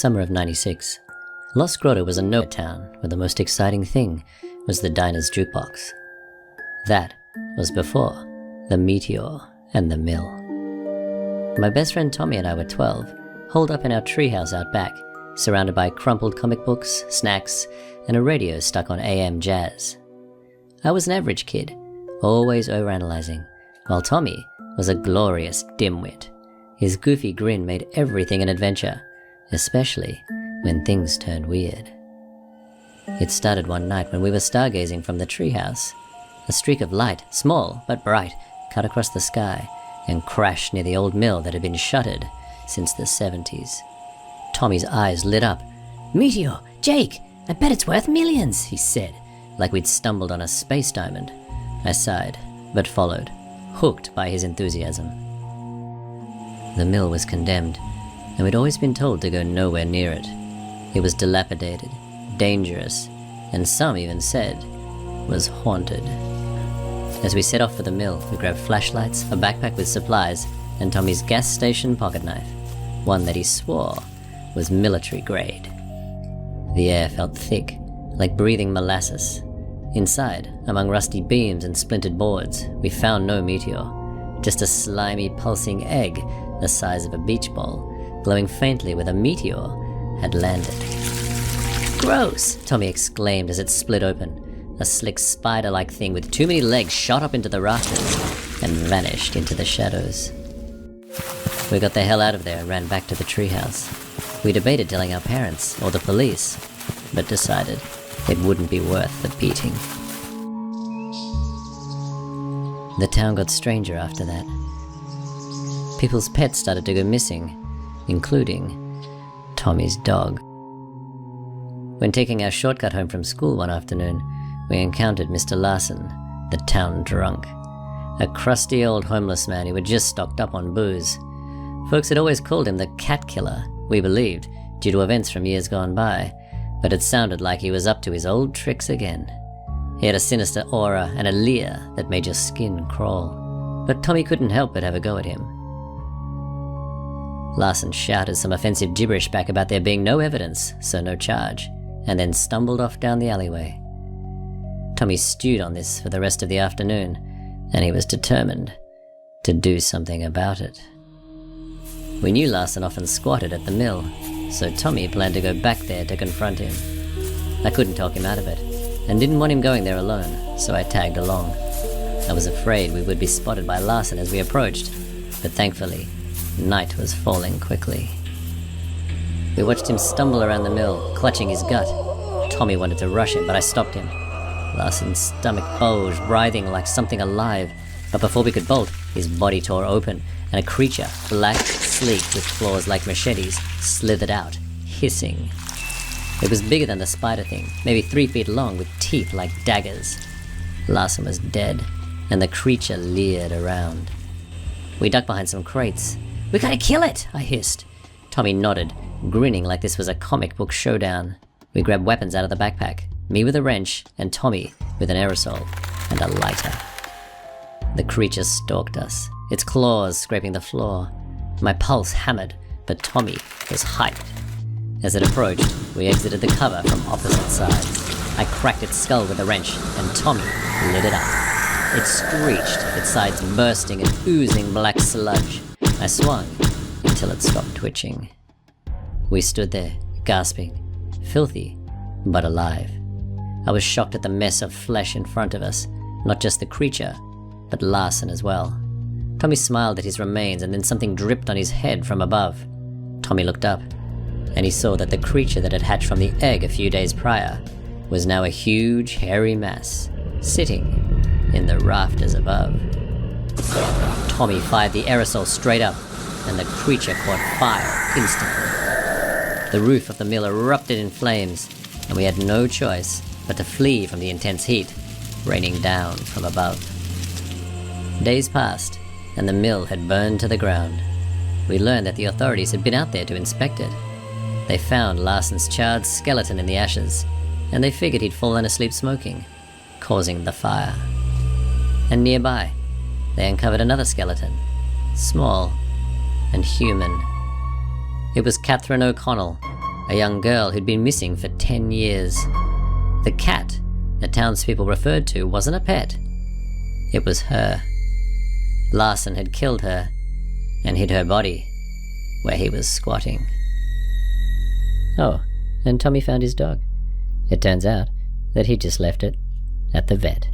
Summer of '96. Los Grotto was a no town where the most exciting thing was the diner's jukebox. That was before the Meteor and the Mill. My best friend Tommy and I were 12, holed up in our treehouse out back, surrounded by crumpled comic books, snacks, and a radio stuck on AM jazz. I was an average kid, always overanalyzing, while Tommy was a glorious dimwit. His goofy grin made everything an adventure, especially when things turned weird. It started one night when we were stargazing from the treehouse. A streak of light, small but bright, cut across the sky and crashed near the old mill that had been shuttered since the 70s. Tommy's eyes lit up. "Meteor! Jake! I bet it's worth millions," he said, like we'd stumbled on a space diamond. I sighed, but followed, hooked by his enthusiasm. The mill was condemned, and we'd always been told to go nowhere near it. It was dilapidated, dangerous, and some even said was haunted. As we set off for the mill, we grabbed flashlights, a backpack with supplies, and Tommy's gas station pocket knife, one that he swore was military grade. The air felt thick, like breathing molasses. Inside, among rusty beams and splintered boards, we found no meteor, just a slimy, pulsing egg the size of a beach ball, glowing faintly where the meteor had landed. "Gross!" Tommy exclaimed as it split open. A slick spider-like thing with too many legs shot up into the rafters and vanished into the shadows. We got the hell out of there and ran back to the treehouse. We debated telling our parents or the police, but decided it wouldn't be worth the beating. The town got stranger after that. People's pets started to go missing, including Tommy's dog. When taking our shortcut home from school one afternoon, we encountered Mr. Larson, the town drunk, a crusty old homeless man who had just stocked up on booze. Folks had always called him the cat killer, we believed, due to events from years gone by, but it sounded like he was up to his old tricks again. He had a sinister aura and a leer that made your skin crawl, but Tommy couldn't help but have a go at him. Larson shouted some offensive gibberish back about there being no evidence, so no charge, and then stumbled off down the alleyway. Tommy stewed on this for the rest of the afternoon, and he was determined to do something about it. We knew Larson often squatted at the mill, so Tommy planned to go back there to confront him. I couldn't talk him out of it, and didn't want him going there alone, so I tagged along. I was afraid we would be spotted by Larson as we approached, but thankfully, night was falling quickly. We watched him stumble around the mill, clutching his gut. Tommy wanted to rush him, but I stopped him. Larson's stomach bulged, writhing like something alive, but before we could bolt, his body tore open, and a creature, black, sleek, with claws like machetes, slithered out, hissing. It was bigger than the spider thing, maybe 3 feet long, with teeth like daggers. Larson was dead, and the creature leered around. We ducked behind some crates. "We gotta kill it!" I hissed. Tommy nodded, grinning like this was a comic book showdown. We grabbed weapons out of the backpack, me with a wrench, and Tommy with an aerosol and a lighter. The creature stalked us, its claws scraping the floor. My pulse hammered, but Tommy was hyped. As it approached, we exited the cover from opposite sides. I cracked its skull with a wrench, and Tommy lit it up. It screeched, its sides bursting and oozing black sludge. I swung until it stopped twitching. We stood there, gasping, filthy, but alive. I was shocked at the mess of flesh in front of us, not just the creature, but Larson as well. Tommy smiled at his remains, and then something dripped on his head from above. Tommy looked up, and he saw that the creature that had hatched from the egg a few days prior was now a huge, hairy mass, sitting in the rafters above. Tommy fired the aerosol straight up, and the creature caught fire instantly. The roof of the mill erupted in flames, and we had no choice but to flee from the intense heat raining down from above. Days passed, and the mill had burned to the ground. We learned that the authorities had been out there to inspect it. They found Larson's charred skeleton in the ashes, and they figured he'd fallen asleep smoking, causing the fire. And nearby, they uncovered another skeleton, small and human. It was Catherine O'Connell, a young girl who'd been missing for 10 years. The cat that townspeople referred to wasn't a pet. It was her. Larson had killed her and hid her body where he was squatting. Oh, and Tommy found his dog. It turns out that he just left it at the vet.